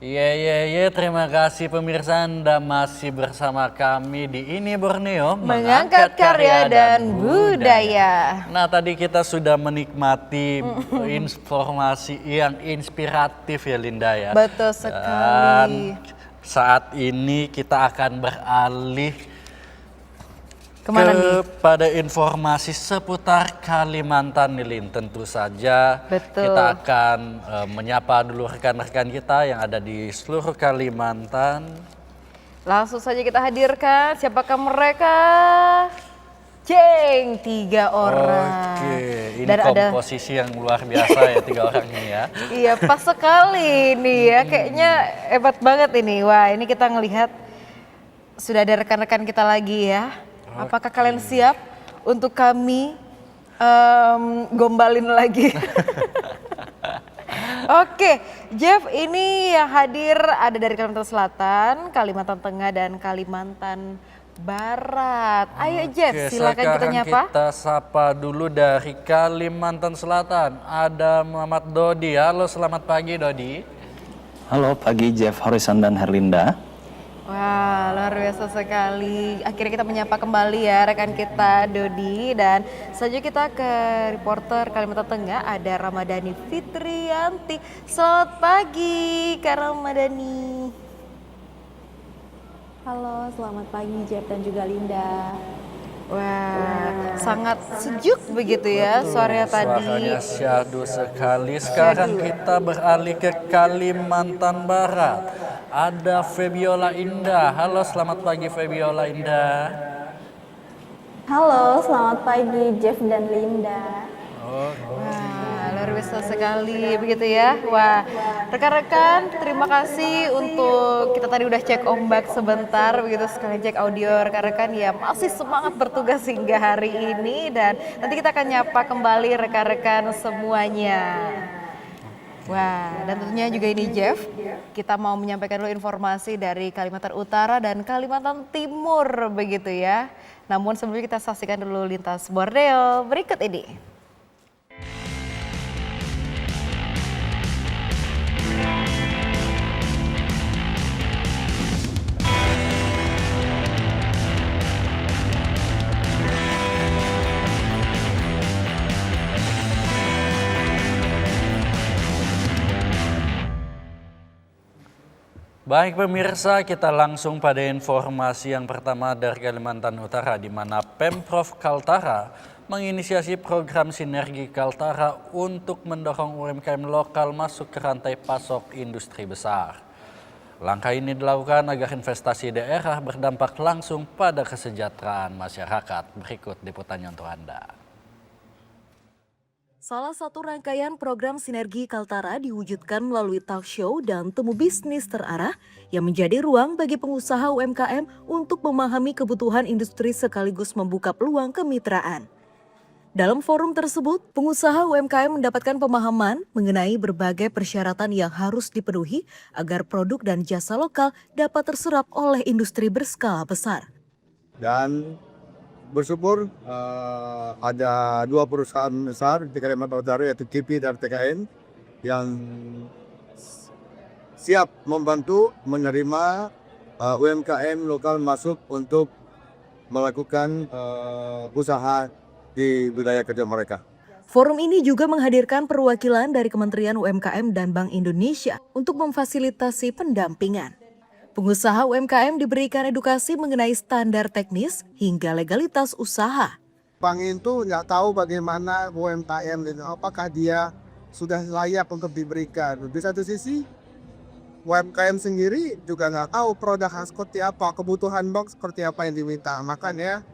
Terima kasih pemirsa, Anda masih bersama kami di Ini Borneo, mengangkat karya dan budaya. Nah, tadi kita sudah menikmati informasi yang inspiratif ya Linda ya. Betul sekali. Dan saat ini kita akan beralih Kemana nih? kepada informasi seputar Kalimantan nih Lin. Tentu saja Betul. kita akan menyapa dulu rekan-rekan kita yang ada di seluruh Kalimantan. Langsung saja kita hadirkan siapakah mereka? Jeng, 3 orang. Oke, ini Dan komposisi yang luar biasa ya 3 orang ini ya. Iya, pas sekali nih ya. Kayaknya hebat banget ini. Wah, ini kita ngelihat sudah ada rekan-rekan kita lagi ya. Apakah kalian siap untuk kami gombalin lagi? Oke, Jeff, ini yang hadir ada dari Kalimantan Selatan, Kalimantan Tengah, dan Kalimantan Barat. Ayo Jeff, silakan kita nyapa. Kita sapa dulu dari Kalimantan Selatan. Ada Muhammad Dodi. Halo, selamat pagi Dodi. Halo, pagi Jeff, Horizon dan Herlinda. Wah, luar biasa sekali. Akhirnya kita menyapa kembali ya rekan kita Dodi. Dan selanjutnya kita ke reporter Kalimantan Tengah, ada Ramadhani Fitrianti. Selamat pagi Kak Ramadhani. Halo, selamat pagi Jeff dan juga Linda. Wah, sangat sejuk begitu ya suaranya tadi. Suaranya syahdu sekali. Sekarang kita beralih ke Kalimantan Barat. Ada Febiola Indah. Halo, selamat pagi Febiola Indah. Halo, selamat pagi Jeff dan Linda. Wah, luar biasa sekali begitu ya. Wah, rekan-rekan terima kasih untuk kita tadi udah cek ombak sebentar begitu, sekalian cek audio rekan-rekan ya masih semangat bertugas hingga hari ini, dan nanti kita akan nyapa kembali rekan-rekan semuanya. Wah, dan tentunya juga ini Jeff, kita mau menyampaikan dulu informasi dari Kalimantan Utara dan Kalimantan Timur begitu ya. Namun sebelumnya kita saksikan dulu lintas Borneo berikut ini. Baik pemirsa, kita langsung pada informasi yang pertama dari Kalimantan Utara, di mana Pemprov Kaltara menginisiasi program Sinergi Kaltara untuk mendorong UMKM lokal masuk ke rantai pasok industri besar. Langkah ini dilakukan agar investasi daerah berdampak langsung pada kesejahteraan masyarakat. Berikut liputannya untuk Anda. Salah satu rangkaian program Sinergi Kaltara diwujudkan melalui talk show dan temu bisnis terarah yang menjadi ruang bagi pengusaha UMKM untuk memahami kebutuhan industri sekaligus membuka peluang kemitraan. Dalam forum tersebut, pengusaha UMKM mendapatkan pemahaman mengenai berbagai persyaratan yang harus dipenuhi agar produk dan jasa lokal dapat terserap oleh industri berskala besar. Dan bersyukur ada 2 perusahaan besar di Kalimantan Utara, yaitu KIPI dan TKN, yang siap membantu menerima UMKM lokal masuk untuk melakukan usaha di wilayah kerja mereka. Forum ini juga menghadirkan perwakilan dari Kementerian UMKM dan Bank Indonesia untuk memfasilitasi pendampingan. Pengusaha UMKM diberikan edukasi mengenai standar teknis hingga legalitas usaha. Bank itu nggak tahu bagaimana UMKM itu, apakah dia sudah layak untuk diberikan. Di satu sisi, UMKM sendiri juga nggak tahu produk seperti apa, kebutuhan bank seperti apa yang diminta. Makanya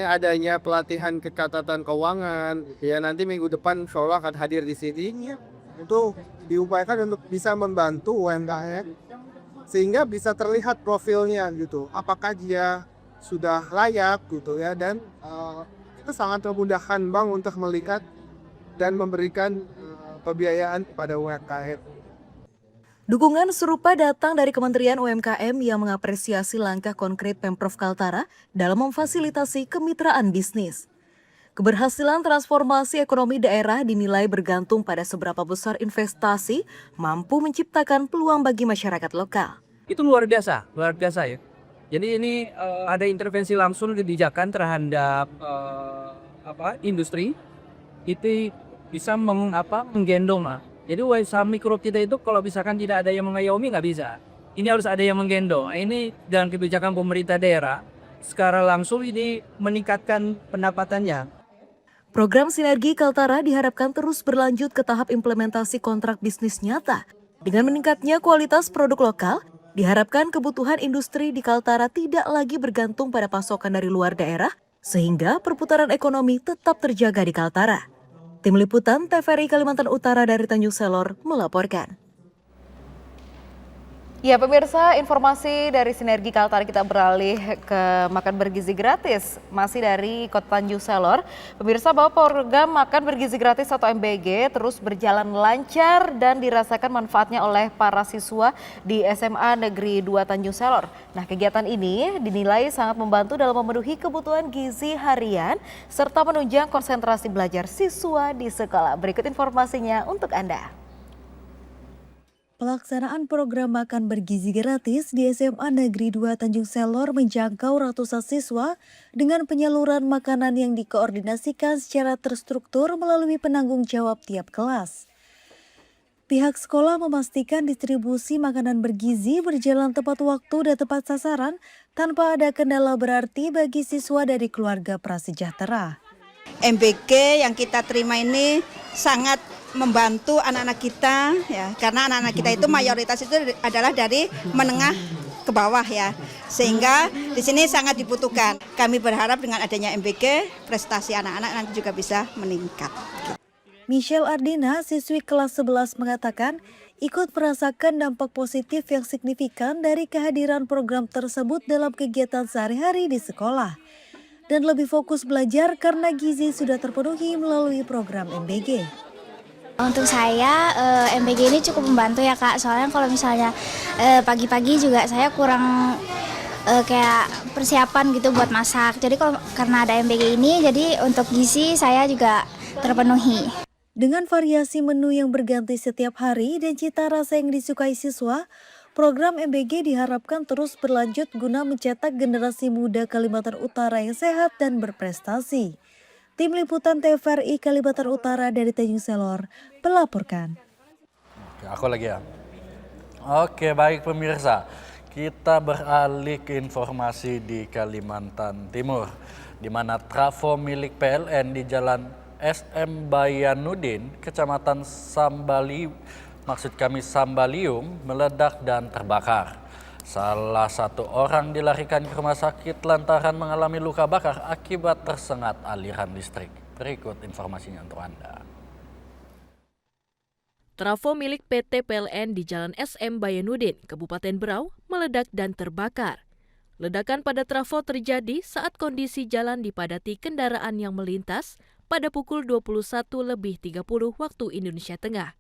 adanya pelatihan kekatatan keuangan. Ya, nanti minggu depan insya Allah akan hadir di sini untuk diupayakan untuk bisa membantu UMKM sehingga bisa terlihat profilnya gitu, apakah dia sudah layak gitu ya, dan itu sangat memudahkan bank untuk melihat dan memberikan pembiayaan kepada UMKM. Dukungan serupa datang dari Kementerian UMKM yang mengapresiasi langkah konkret Pemprov Kaltara dalam memfasilitasi kemitraan bisnis. Keberhasilan transformasi ekonomi daerah dinilai bergantung pada seberapa besar investasi mampu menciptakan peluang bagi masyarakat lokal. Itu luar biasa ya. Jadi ini ada intervensi langsung kebijakan terhadap industri itu bisa menggendong lah. Jadi usaha mikro kita itu kalau misalkan tidak ada yang mengayomi nggak bisa. Ini harus ada yang menggendong. Ini dalam kebijakan pemerintah daerah secara langsung ini meningkatkan pendapatannya. Program Sinergi Kaltara diharapkan terus berlanjut ke tahap implementasi kontrak bisnis nyata. Dengan meningkatnya kualitas produk lokal, diharapkan kebutuhan industri di Kaltara tidak lagi bergantung pada pasokan dari luar daerah, sehingga perputaran ekonomi tetap terjaga di Kaltara. Tim Liputan TVRI Kalimantan Utara dari Tanjung Selor melaporkan. Ya pemirsa, informasi dari Sinergi Kaltara kita beralih ke makan bergizi gratis. Masih dari Kota Tanjung Selor. Pemirsa, bahwa program makan bergizi gratis atau MBG terus berjalan lancar dan dirasakan manfaatnya oleh para siswa di SMA Negeri 2 Tanjung Selor. Nah, kegiatan ini dinilai sangat membantu dalam memenuhi kebutuhan gizi harian serta menunjang konsentrasi belajar siswa di sekolah. Berikut informasinya untuk Anda. Pelaksanaan program makan bergizi gratis di SMA Negeri 2 Tanjung Selor menjangkau ratusan siswa dengan penyaluran makanan yang dikoordinasikan secara terstruktur melalui penanggung jawab tiap kelas. Pihak sekolah memastikan distribusi makanan bergizi berjalan tepat waktu dan tepat sasaran tanpa ada kendala berarti bagi siswa dari keluarga prasejahtera. MBG yang kita terima ini sangat membantu anak-anak kita ya, karena anak-anak kita itu mayoritas itu adalah dari menengah ke bawah ya, sehingga di sini sangat dibutuhkan. Kami berharap dengan adanya MBG prestasi anak-anak nanti juga bisa meningkat. Michelle Ardina, siswi kelas 11 mengatakan ikut merasakan dampak positif yang signifikan dari kehadiran program tersebut dalam kegiatan sehari-hari di sekolah dan lebih fokus belajar karena gizi sudah terpenuhi melalui program MBG. Untuk saya MBG ini cukup membantu ya Kak, soalnya kalau misalnya pagi-pagi juga saya kurang kayak persiapan gitu buat masak. Jadi kalau karena ada MBG ini, jadi untuk gizi saya juga terpenuhi. Dengan variasi menu yang berganti setiap hari dan cita rasa yang disukai siswa, program MBG diharapkan terus berlanjut guna mencetak generasi muda Kalimantan Utara yang sehat dan berprestasi. Tim Liputan TVRI Kalimantan Utara dari Tanjung Selor melaporkan. Aku lagi ya. Oke, baik pemirsa. Kita beralih ke informasi di Kalimantan Timur, di mana trafo milik PLN di Jalan SM Bayanudin, Kecamatan Sambalium meledak dan terbakar. Salah satu orang dilarikan ke rumah sakit lantaran mengalami luka bakar akibat tersengat aliran listrik. Berikut informasinya untuk Anda. Trafo milik PT PLN di Jalan SM Bayanudin, Kabupaten Berau, meledak dan terbakar. Ledakan pada trafo terjadi saat kondisi jalan dipadati kendaraan yang melintas pada pukul 21.30 waktu Indonesia Tengah.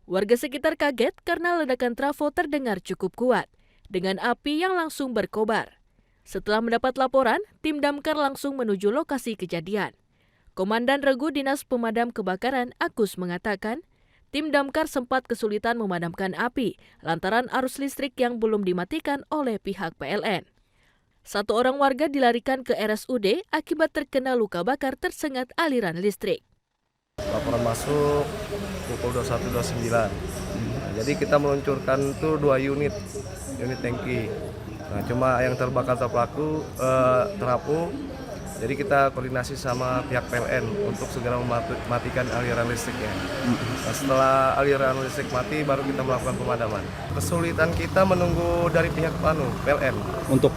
Warga sekitar kaget karena ledakan trafo terdengar cukup kuat, dengan api yang langsung berkobar. Setelah mendapat laporan, tim damkar langsung menuju lokasi kejadian. Komandan Regu Dinas Pemadam Kebakaran Agus mengatakan, tim damkar sempat kesulitan memadamkan api lantaran arus listrik yang belum dimatikan oleh pihak PLN. Satu orang warga dilarikan ke RSUD akibat terkena luka bakar tersengat aliran listrik. Laporan masuk pukul 21.29. Jadi kita meluncurkan tuh 2 unit tangki. Nah, cuma yang terbakar terpelaku terapung. Jadi kita koordinasi sama pihak PLN untuk segera mematikan aliran listriknya. Nah, setelah aliran listrik mati baru kita melakukan pemadaman. Kesulitan kita menunggu dari pihak PLN untuk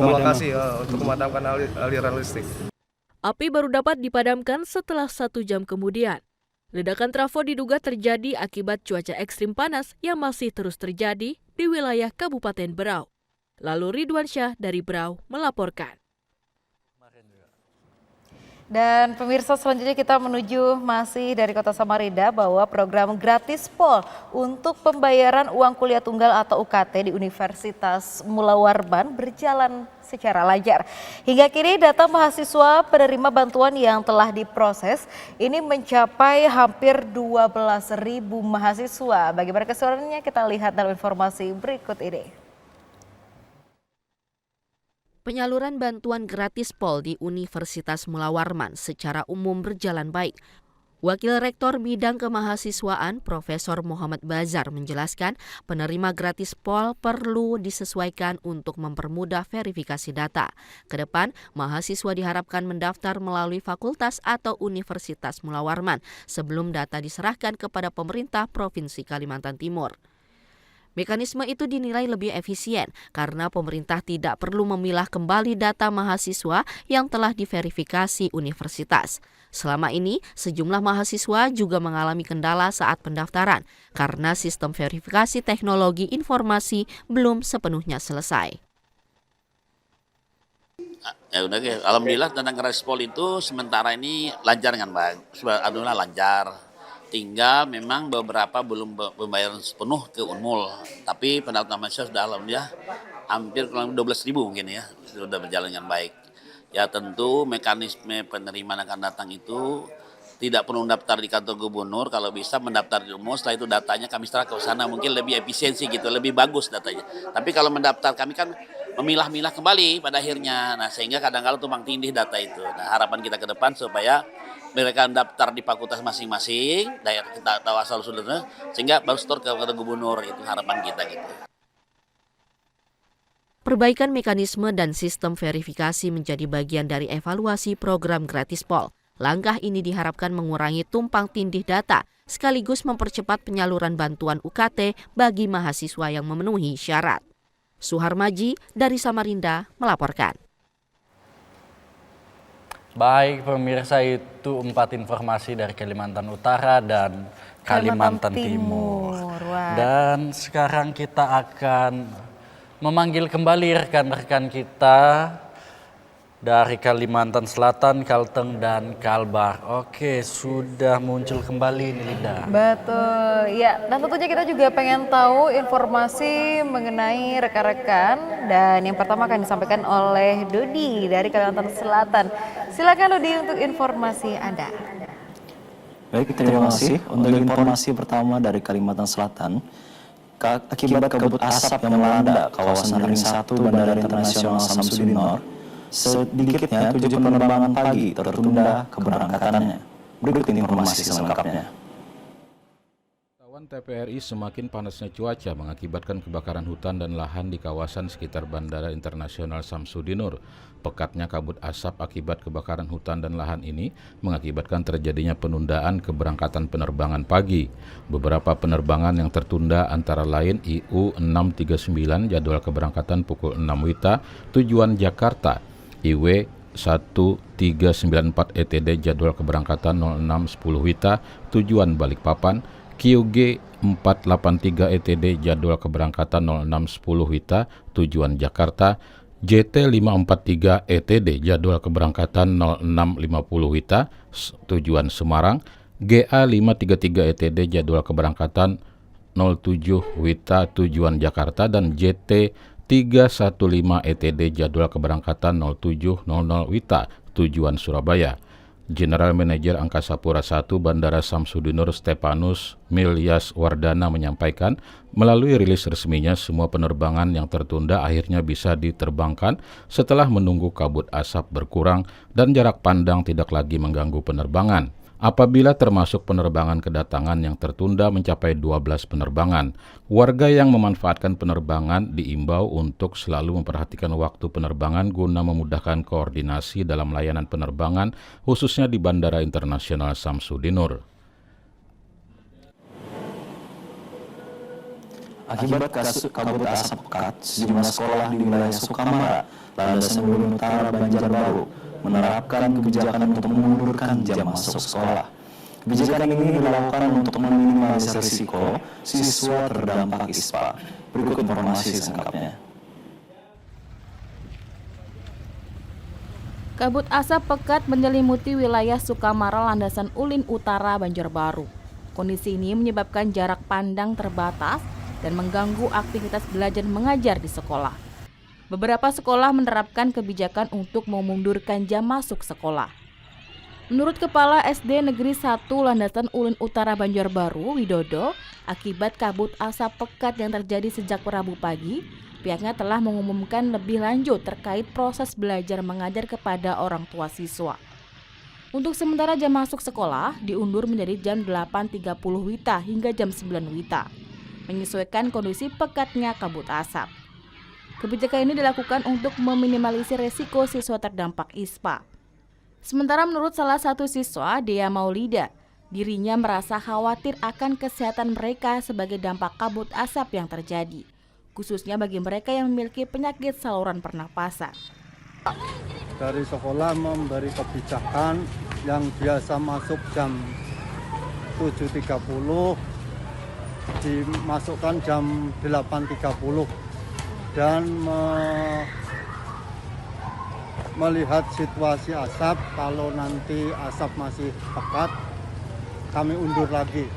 memadamkan aliran listrik. Api baru dapat dipadamkan setelah 1 jam kemudian. Ledakan trafo diduga terjadi akibat cuaca ekstrim panas yang masih terus terjadi di wilayah Kabupaten Berau. Lalu Ridwan Syah dari Berau melaporkan. Dan pemirsa, selanjutnya kita menuju masih dari Kota Samarinda bahwa program gratis Pol untuk pembayaran uang kuliah tunggal atau UKT di Universitas Mula Warman berjalan secara lancar. Hingga kini data mahasiswa penerima bantuan yang telah diproses ini mencapai hampir 12.000 mahasiswa. Bagaimana keseluruhannya kita lihat dalam informasi berikut ini. Penyaluran bantuan gratis Pol di Universitas Mula Warman secara umum berjalan baik. Wakil Rektor Bidang Kemahasiswaan Profesor Muhammad Bazar menjelaskan penerima gratis Pol perlu disesuaikan untuk mempermudah verifikasi data. Kedepan, mahasiswa diharapkan mendaftar melalui fakultas atau Universitas Mula Warman sebelum data diserahkan kepada pemerintah Provinsi Kalimantan Timur. Mekanisme itu dinilai lebih efisien karena pemerintah tidak perlu memilah kembali data mahasiswa yang telah diverifikasi universitas. Selama ini, sejumlah mahasiswa juga mengalami kendala saat pendaftaran karena sistem verifikasi teknologi informasi belum sepenuhnya selesai. Ya udah, alhamdulillah tentang gratis Pol itu sementara ini lancar dengan baik. Alhamdulillah lancar. Tinggal memang beberapa belum pembayaran sepenuh ke Unmul, tapi pendaftaran mahasiswa sudah alhamdulillah hampir kurang 12.000 mungkin ya, sudah berjalan dengan baik. Ya tentu mekanisme penerimaan akan datang itu tidak perlu mendaftar di kantor gubernur, kalau bisa mendaftar di Unmul, setelah itu datanya kami serahkan ke sana, mungkin lebih efisiensi gitu, lebih bagus datanya. Tapi kalau mendaftar kami kan memilah-milah kembali pada akhirnya, nah sehingga kadang-kadang tumpang tindih data itu. Nah harapan kita ke depan supaya mereka daftar di fakultas masing-masing, daerah kita tahu asal usulnya, sehingga baru store ke gubernur, itu harapan kita gitu. Perbaikan mekanisme dan sistem verifikasi menjadi bagian dari evaluasi program gratis Pol. Langkah ini diharapkan mengurangi tumpang tindih data, sekaligus mempercepat penyaluran bantuan UKT bagi mahasiswa yang memenuhi syarat. Suharmaji dari Samarinda melaporkan. Baik pemirsa, itu 4 informasi dari Kalimantan Utara dan Kalimantan Timur. Dan sekarang kita akan memanggil kembali rekan-rekan kita dari Kalimantan Selatan, Kalteng, dan Kalbar. Oke, sudah muncul kembali ini Linda. Betul, ya. Dan tentunya kita juga pengen tahu informasi mengenai rekan-rekan. Dan yang pertama akan disampaikan oleh Dodi dari Kalimantan Selatan. Silakan Dodi untuk informasi Anda. Baik, terima kasih. Untuk informasi pertama dari Kalimantan Selatan, akibat kabut asap yang melanda kawasan Ring 1 Bandara Internasional Samsudin Nor, sedikitnya 7 penerbangan pagi tertunda keberangkatannya. Berikut informasi selengkapnya. TPRI semakin panasnya cuaca mengakibatkan kebakaran hutan dan lahan di kawasan sekitar Bandara Internasional Samsudinur. Pekatnya kabut asap akibat kebakaran hutan dan lahan ini mengakibatkan terjadinya penundaan keberangkatan penerbangan pagi. Beberapa penerbangan yang tertunda antara lain IU 639 jadwal keberangkatan pukul 6 WITA tujuan Jakarta, IW 1394 ETD jadwal keberangkatan 06.10 WITA tujuan Balikpapan, QG 483 ETD jadwal keberangkatan 06.10 WITA tujuan Jakarta, JT 543 ETD jadwal keberangkatan 06.50 WITA tujuan Semarang, GA 533 ETD jadwal keberangkatan 07 WITA tujuan Jakarta, dan JT 315 ETD jadwal keberangkatan 07.00 WITA tujuan Surabaya. General Manager Angkasa Pura I Bandara Samsudinur Stepanus Milyas Wardana menyampaikan, melalui rilis resminya semua penerbangan yang tertunda akhirnya bisa diterbangkan setelah menunggu kabut asap berkurang dan jarak pandang tidak lagi mengganggu penerbangan. Apabila termasuk penerbangan kedatangan yang tertunda mencapai 12 penerbangan, warga yang memanfaatkan penerbangan diimbau untuk selalu memperhatikan waktu penerbangan guna memudahkan koordinasi dalam layanan penerbangan, khususnya di Bandara Internasional Samsudinur. Akibat kabut asap pekat, sejumlah sekolah di wilayah Sukamara, Landasan Gunung Utara, Banjarbaru menerapkan kebijakan untuk mengundurkan jam masuk sekolah. Kebijakan ini dilakukan untuk meminimalisir risiko siswa terdampak ISPA. Berikut informasi selengkapnya. Kabut asap pekat menyelimuti wilayah Sukamara Landasan Ulin Utara, Banjarbaru. Kondisi ini menyebabkan jarak pandang terbatas dan mengganggu aktivitas belajar mengajar di sekolah. Beberapa sekolah menerapkan kebijakan untuk memundurkan jam masuk sekolah. Menurut Kepala SD Negeri 1 Landasan Ulin Utara Banjarbaru, Widodo, akibat kabut asap pekat yang terjadi sejak Rabu pagi, pihaknya telah mengumumkan lebih lanjut terkait proses belajar mengajar kepada orang tua siswa. Untuk sementara jam masuk sekolah diundur menjadi jam 8.30 WITA hingga jam 9 WITA, menyesuaikan kondisi pekatnya kabut asap. Kebijakan ini dilakukan untuk meminimalisir resiko siswa terdampak ISPA. Sementara menurut salah satu siswa, Dea Maulida, dirinya merasa khawatir akan kesehatan mereka sebagai dampak kabut asap yang terjadi, khususnya bagi mereka yang memiliki penyakit saluran pernapasan. Dari sekolah memberi kebijakan yang biasa masuk jam 7.30 dimasukkan jam 8.30 dan melihat situasi asap, kalau nanti asap masih pekat kami undur lagi.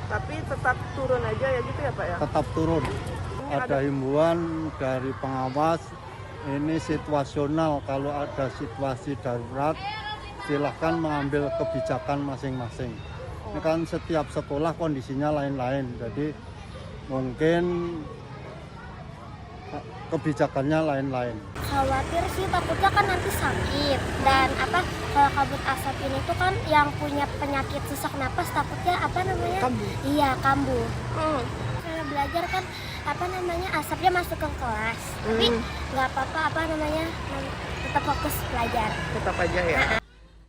Tapi tetap turun aja ya gitu ya Pak ya? Tetap turun. Ada himbauan dari pengawas, ini situasional, kalau ada situasi darurat silahkan mengambil kebijakan masing-masing. Ini kan setiap sekolah kondisinya lain-lain, jadi mungkin kebijakannya lain-lain. Khawatir sih, takutnya kan nanti sakit, dan kalau kabut asap ini tuh kan yang punya penyakit sesak napas takutnya kambuh. Iya, kambuh. Kalau belajar kan asapnya masuk ke kelas, tapi nggak apa-apa tetap fokus belajar. Tetap aja ya.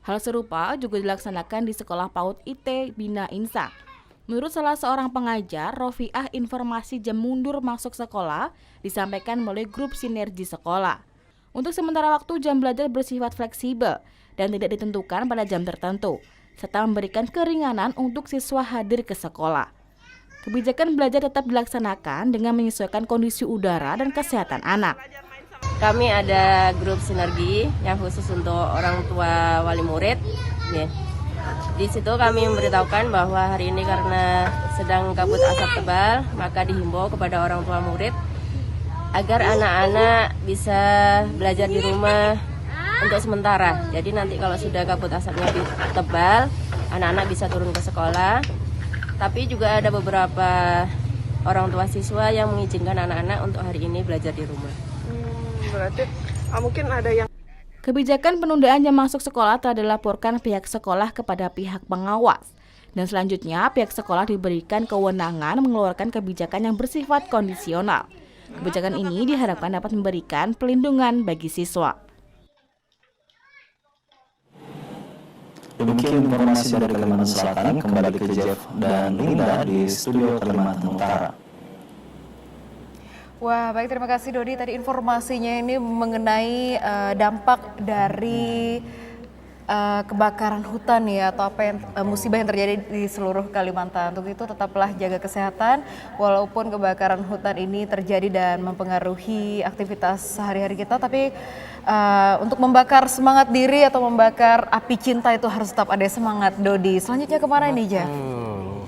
Hal serupa juga dilaksanakan di Sekolah PAUD IT Bina Insa. Menurut salah seorang pengajar, Rofiah, informasi jam mundur masuk sekolah disampaikan melalui grup sinergi sekolah. Untuk sementara waktu jam belajar bersifat fleksibel dan tidak ditentukan pada jam tertentu, serta memberikan keringanan untuk siswa hadir ke sekolah. Kebijakan belajar tetap dilaksanakan dengan menyesuaikan kondisi udara dan kesehatan anak. Kami ada grup sinergi yang khusus untuk orang tua wali murid. Di situ kami memberitahukan bahwa hari ini karena sedang kabut asap tebal, maka dihimbau kepada orang tua murid agar anak-anak bisa belajar di rumah untuk sementara. Jadi nanti kalau sudah kabut asapnya tebal, anak-anak bisa turun ke sekolah. Tapi juga ada beberapa orang tua siswa yang mengizinkan anak-anak untuk hari ini belajar di rumah. Berarti mungkin ada yang... Kebijakan penundaan jam masuk sekolah telah dilaporkan pihak sekolah kepada pihak pengawas. Dan selanjutnya pihak sekolah diberikan kewenangan mengeluarkan kebijakan yang bersifat kondisional. Kebijakan ini diharapkan dapat memberikan pelindungan bagi siswa. Demikian informasi dari Kalimantan Selatan, kembali ke Jeff dan Linda di studio Kalimantan Utara. Wah, baik, terima kasih Dodi. Tadi informasinya ini mengenai dampak dari kebakaran hutan ya, atau apa yang musibah yang terjadi di seluruh Kalimantan. Untuk itu tetaplah jaga kesehatan walaupun kebakaran hutan ini terjadi dan mempengaruhi aktivitas sehari-hari kita, tapi untuk membakar semangat diri atau membakar api cinta itu harus tetap ada semangat. Dodi, selanjutnya kemana nih, Jeff?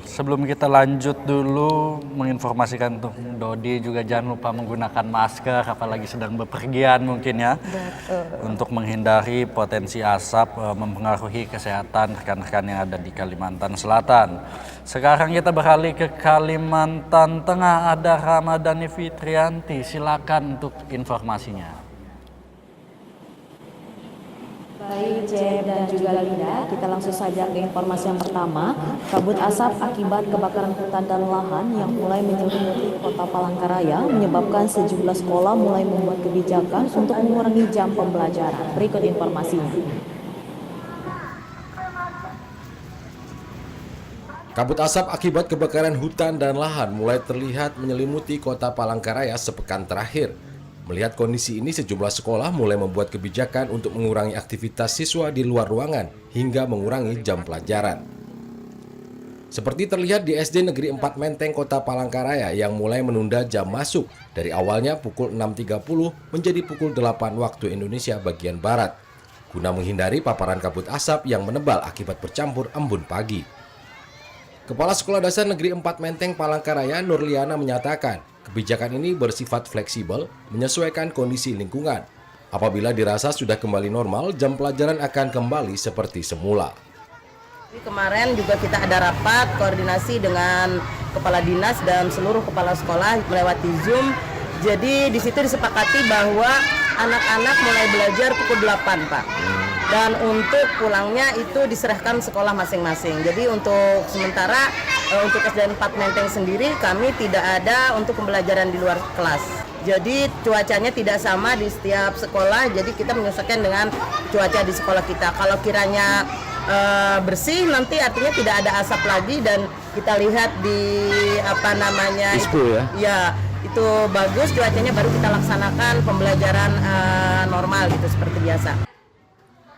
Sebelum kita lanjut dulu menginformasikan untuk Dodi juga jangan lupa menggunakan masker apalagi sedang bepergian mungkin ya. Betul. Untuk menghindari potensi asap mempengaruhi kesehatan rekan-rekan yang ada di Kalimantan Selatan. Sekarang kita beralih ke Kalimantan Tengah, ada Ramadhani Fitrianti, silakan untuk informasinya. Baik, Jeff dan juga Linda, kita langsung saja ke informasi yang pertama. Kabut asap akibat kebakaran hutan dan lahan yang mulai menyelimuti kota Palangkaraya menyebabkan sejumlah sekolah mulai membuat kebijakan untuk mengurangi jam pembelajaran. Berikut informasinya. Kabut asap akibat kebakaran hutan dan lahan mulai terlihat menyelimuti kota Palangkaraya sepekan terakhir. Melihat kondisi ini, sejumlah sekolah mulai membuat kebijakan untuk mengurangi aktivitas siswa di luar ruangan hingga mengurangi jam pelajaran. Seperti terlihat di SD Negeri 4 Menteng, Kota Palangkaraya yang mulai menunda jam masuk dari awalnya pukul 6.30 menjadi pukul 8 waktu Indonesia bagian Barat. guna menghindari paparan kabut asap yang menebal akibat bercampur embun pagi. Kepala Sekolah Dasar Negeri 4 Menteng Palangkaraya Nurliana menyatakan, kebijakan ini bersifat fleksibel, menyesuaikan kondisi lingkungan. Apabila dirasa sudah kembali normal, jam pelajaran akan kembali seperti semula. Kemarin juga kita ada rapat koordinasi dengan kepala dinas dan seluruh kepala sekolah melewati Zoom. Jadi di situ disepakati bahwa anak-anak mulai belajar pukul 8, Pak. Dan untuk pulangnya itu diserahkan sekolah masing-masing. Jadi untuk sementara untuk SDN 4 Menteng sendiri kami tidak ada untuk pembelajaran di luar kelas. Jadi cuacanya tidak sama di setiap sekolah, jadi kita menyesuaikan dengan cuaca di sekolah kita. Kalau kiranya bersih nanti artinya tidak ada asap lagi dan kita lihat di ya itu bagus cuacanya, baru kita laksanakan pembelajaran normal gitu seperti biasa.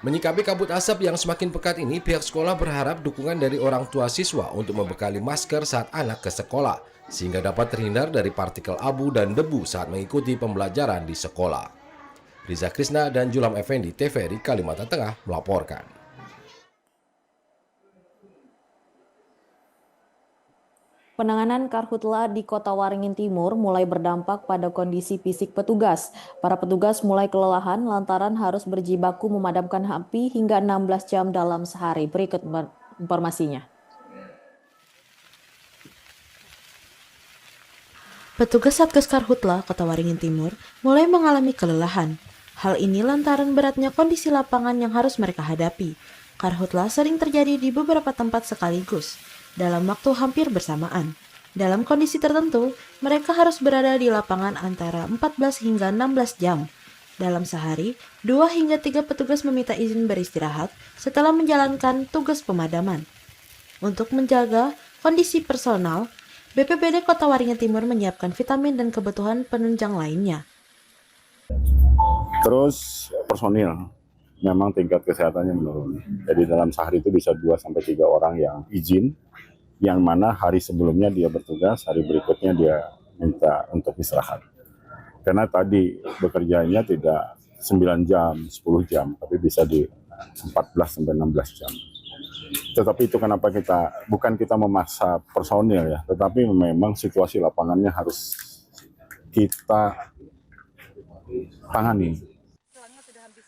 Menyikapi kabut asap yang semakin pekat ini, pihak sekolah berharap dukungan dari orang tua siswa untuk membekali masker saat anak ke sekolah, sehingga dapat terhindar dari partikel abu dan debu saat mengikuti pembelajaran di sekolah. Riza Krisna dan Julam Effendi, TVRI Kalimantan Tengah melaporkan. Penanganan karhutla di Kota Waringin Timur mulai berdampak pada kondisi fisik petugas. Para petugas mulai kelelahan lantaran harus berjibaku memadamkan api hingga 16 jam dalam sehari. Berikut informasinya. Petugas Satgas Karhutla Kota Waringin Timur mulai mengalami kelelahan. Hal ini lantaran beratnya kondisi lapangan yang harus mereka hadapi. Karhutla sering terjadi di beberapa tempat sekaligus, dalam waktu hampir bersamaan. Dalam kondisi tertentu, mereka harus berada di lapangan antara 14 hingga 16 jam. Dalam sehari, 2 hingga 3 petugas meminta izin beristirahat setelah menjalankan tugas pemadaman. Untuk menjaga kondisi personal, BPBD Kota Waringin Timur menyiapkan vitamin dan kebutuhan penunjang lainnya. Terus personil, memang tingkat kesehatannya menurun. Jadi dalam sehari itu bisa 2-3 orang yang izin, yang mana hari sebelumnya dia bertugas, hari berikutnya dia minta untuk istirahat. Karena tadi bekerjanya tidak 9 jam, 10 jam, tapi bisa di 14-16 jam. Tetapi itu kenapa bukan kita memaksa personil ya, tetapi memang situasi lapangannya harus kita tangani.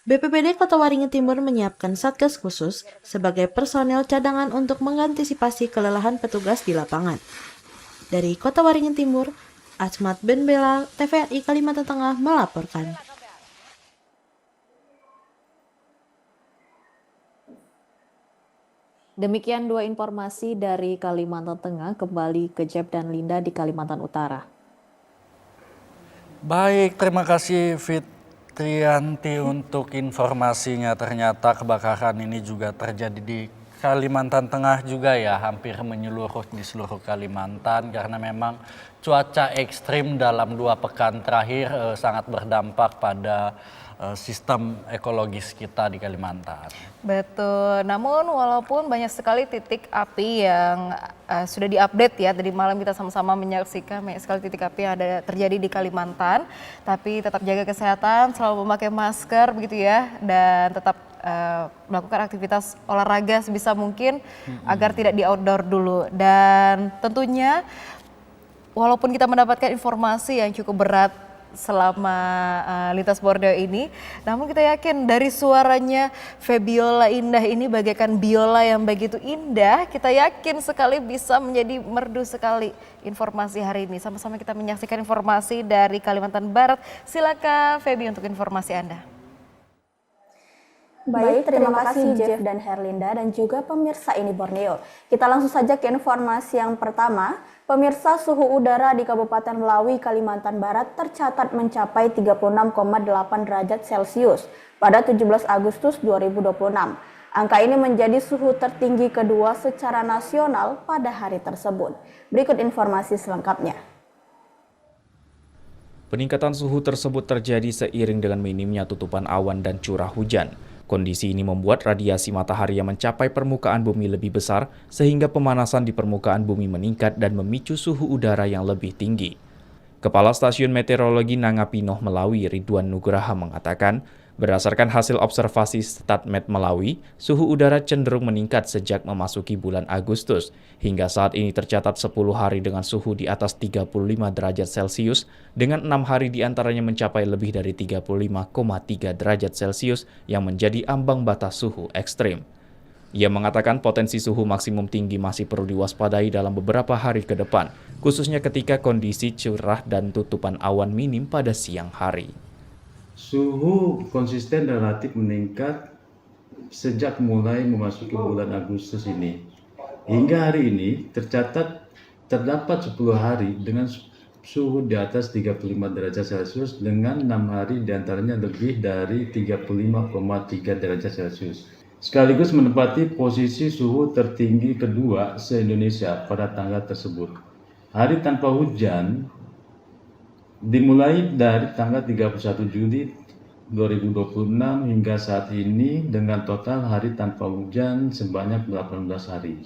BPBD Kota Waringin Timur menyiapkan satgas khusus sebagai personel cadangan untuk mengantisipasi kelelahan petugas di lapangan. Dari Kota Waringin Timur, Asmat Ben Bella, TVRI Kalimantan Tengah melaporkan. Demikian 2 informasi dari Kalimantan Tengah, kembali ke Jeb dan Linda di Kalimantan Utara. Baik, terima kasih Fitrianti untuk informasinya. Ternyata kebakaran ini juga terjadi di Kalimantan Tengah juga ya, hampir menyeluruh di seluruh Kalimantan karena memang cuaca ekstrim dalam 2 pekan terakhir sangat berdampak pada sistem ekologis kita di Kalimantan. Betul, namun walaupun banyak sekali titik api yang sudah diupdate ya, tadi malam kita sama-sama menyaksikan banyak sekali titik api yang ada terjadi di Kalimantan, tapi tetap jaga kesehatan, selalu memakai masker begitu ya, dan tetap melakukan aktivitas olahraga sebisa mungkin agar tidak di outdoor dulu. Dan tentunya walaupun kita mendapatkan informasi yang cukup berat selama lintas Borneo ini, namun kita yakin dari suaranya Febiola Indah ini bagaikan biola yang begitu indah, kita yakin sekali bisa menjadi merdu sekali informasi hari ini. Sama-sama kita menyaksikan informasi dari Kalimantan Barat. Silakan Febi untuk informasi Anda. Baik, terima kasih Jeff dan Herlinda dan juga pemirsa Ini Borneo. Kita langsung saja ke informasi yang pertama. Pemirsa, suhu udara di Kabupaten Melawi, Kalimantan Barat tercatat mencapai 36,8 derajat Celcius pada 17 Agustus 2026. Angka ini menjadi suhu tertinggi kedua secara nasional pada hari tersebut. Berikut informasi selengkapnya. Peningkatan suhu tersebut terjadi seiring dengan minimnya tutupan awan dan curah hujan. Kondisi ini membuat radiasi matahari yang mencapai permukaan bumi lebih besar sehingga pemanasan di permukaan bumi meningkat dan memicu suhu udara yang lebih tinggi. Kepala Stasiun Meteorologi Nangapinoh Melawi Ridwan Nugraha mengatakan, Berdasarkan hasil observasi Statmed Malawi, suhu udara cenderung meningkat sejak memasuki bulan Agustus. Hingga saat ini tercatat 10 hari dengan suhu di atas 35 derajat Celcius, dengan 6 hari diantaranya mencapai lebih dari 35,3 derajat Celcius yang menjadi ambang batas suhu ekstrim. Ia mengatakan potensi suhu maksimum tinggi masih perlu diwaspadai dalam beberapa hari ke depan, khususnya ketika kondisi cerah dan tutupan awan minim pada siang hari. Suhu konsisten relatif meningkat sejak mulai memasuki bulan Agustus ini. Hingga hari ini terdapat 10 hari dengan suhu di atas 35 derajat Celcius dengan 6 hari diantaranya lebih dari 35,3 derajat Celcius. Sekaligus menempati posisi suhu tertinggi kedua se-Indonesia pada tanggal tersebut. Hari tanpa hujan dimulai dari tanggal 31 Juli 2026 hingga saat ini dengan total hari tanpa hujan sebanyak 18 hari.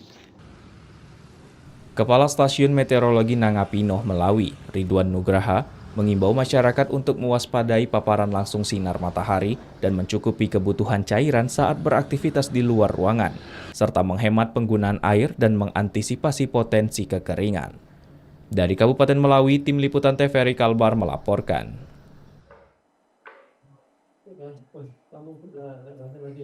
Kepala Stasiun Meteorologi Nangapino, Malawi, Ridwan Nugraha, mengimbau masyarakat untuk mewaspadai paparan langsung sinar matahari dan mencukupi kebutuhan cairan saat beraktivitas di luar ruangan, serta menghemat penggunaan air dan mengantisipasi potensi kekeringan. Dari Kabupaten Malawi, Tim Liputan TVRI Kalbar melaporkan.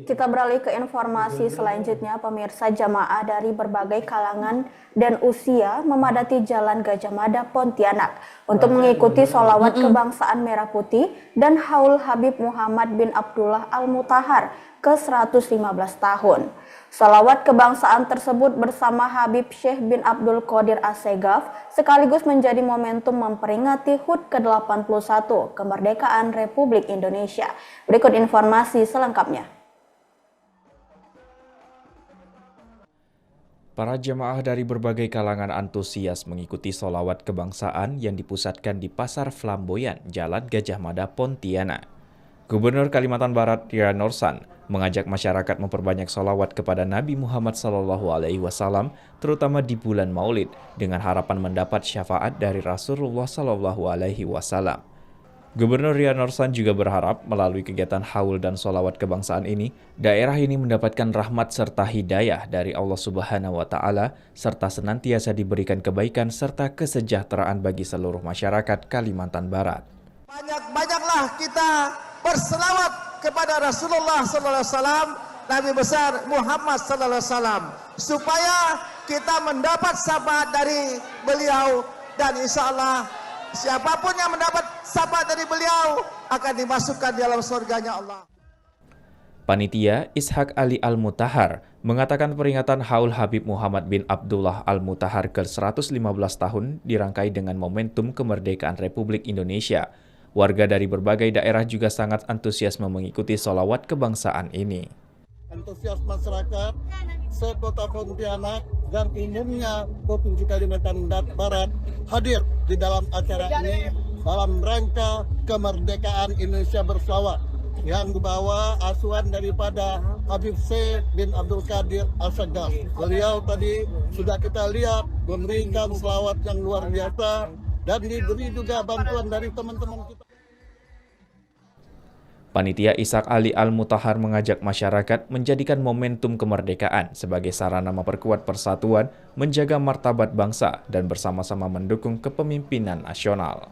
Kita beralih ke informasi selanjutnya, pemirsa. Jamaah dari berbagai kalangan dan usia memadati Jalan Gajah Mada, Pontianak untuk mengikuti sholawat kebangsaan Merah Putih dan Haul Habib Muhammad bin Abdullah Al-Mutahar ke-115 tahun. Sholawat kebangsaan tersebut bersama Habib Syekh bin Abdul Qadir Assegaf sekaligus menjadi momentum memperingati HUT ke-81 kemerdekaan Republik Indonesia. Berikut informasi selengkapnya. Para jemaah dari berbagai kalangan antusias mengikuti sholawat kebangsaan yang dipusatkan di Pasar Flamboyan, Jalan Gajah Mada, Pontianak. Gubernur Kalimantan Barat Ria Norsan mengajak masyarakat memperbanyak sholawat kepada Nabi Muhammad SAW, terutama di bulan Maulid, dengan harapan mendapat syafaat dari Rasulullah SAW. Gubernur Ria Norsan juga berharap melalui kegiatan haul dan sholawat kebangsaan ini, daerah ini mendapatkan rahmat serta hidayah dari Allah Subhanahu wa Ta'ala, serta senantiasa diberikan kebaikan serta kesejahteraan bagi seluruh masyarakat Kalimantan Barat. Banyak-banyaklah kita berselawat kepada Rasulullah SAW, Nabi besar Muhammad SAW, supaya kita mendapat syafaat dari beliau, dan insya Allah siapapun yang mendapat syafaat dari beliau akan dimasukkan di dalam surganya Allah. Panitia Ishak Ali Al-Mutahar mengatakan peringatan Haul Habib Muhammad bin Abdullah Al-Mutahar ke-115 tahun dirangkai dengan momentum kemerdekaan Republik Indonesia. Warga dari berbagai daerah juga sangat antusias mengikuti sholawat kebangsaan ini. Antusias masyarakat sekota Pontianak dan umumnya Provinsi Kalimantan Barat hadir di dalam acara ini dalam rangka kemerdekaan Indonesia berselawat yang dibawa asuhan daripada Habib Syekh bin Abdul Qadir Assegaf. Beliau tadi sudah kita lihat memberikan selawat yang luar biasa dan diberi juga bantuan dari teman-teman kita. Panitia Ishak Ali Al-Mutahar mengajak masyarakat menjadikan momentum kemerdekaan sebagai sarana memperkuat persatuan, menjaga martabat bangsa, dan bersama-sama mendukung kepemimpinan nasional.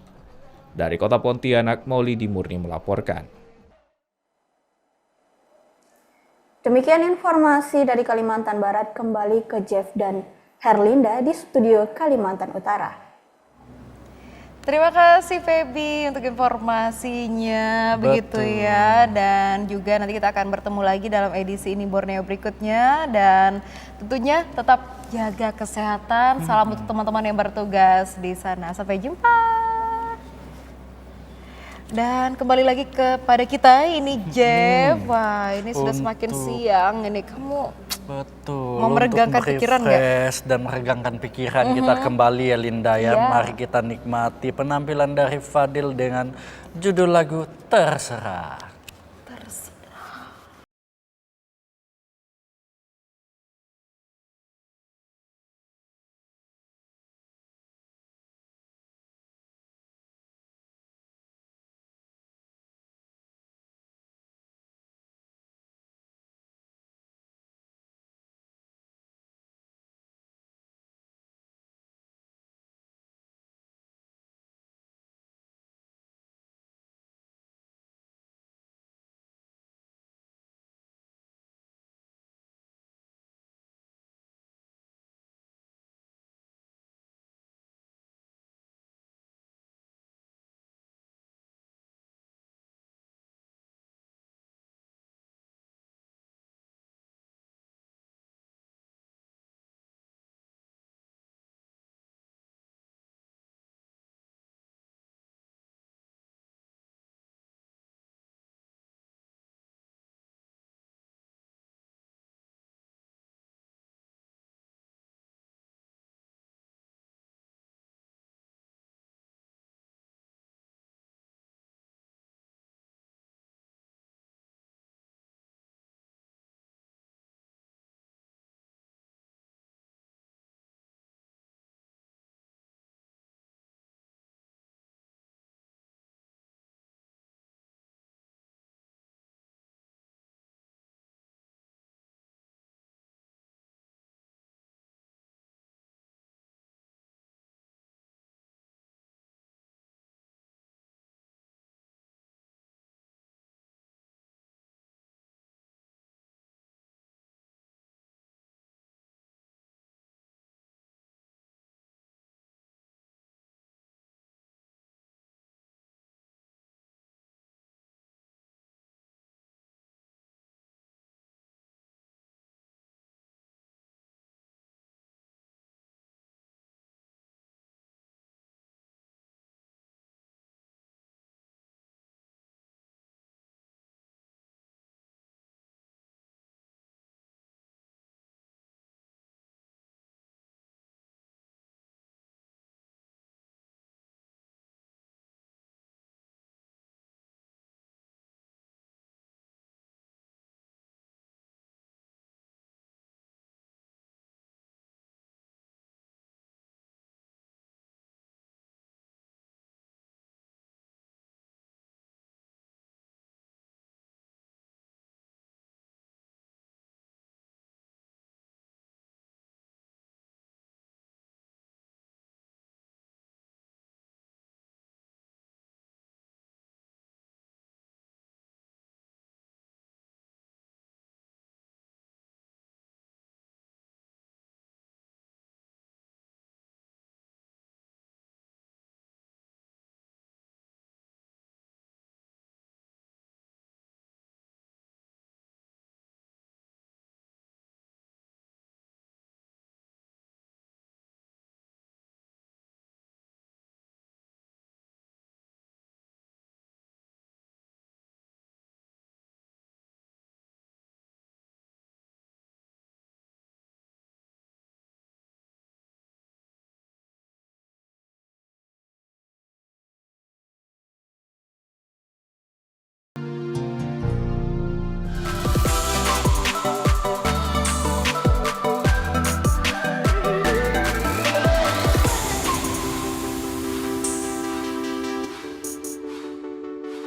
Dari Kota Pontianak, Maulidi Murni melaporkan. Demikian informasi dari Kalimantan Barat. Kembali ke Jeff dan Herlinda di studio Kalimantan Utara. Terima kasih Feby untuk informasinya. Begitu ya, dan juga nanti kita akan bertemu lagi dalam edisi ini Borneo berikutnya, dan tentunya tetap jaga kesehatan. Salam untuk teman-teman yang bertugas di sana. Sampai jumpa. Dan kembali lagi kepada kita, ini Jeff. Wah, ini sudah semakin siang. Ini kamu betul mau meregangkan pikiran nggak? Dan meregangkan pikiran kita kembali ya Linda ya. Mari kita nikmati penampilan dari Fadil dengan judul lagu Terserah.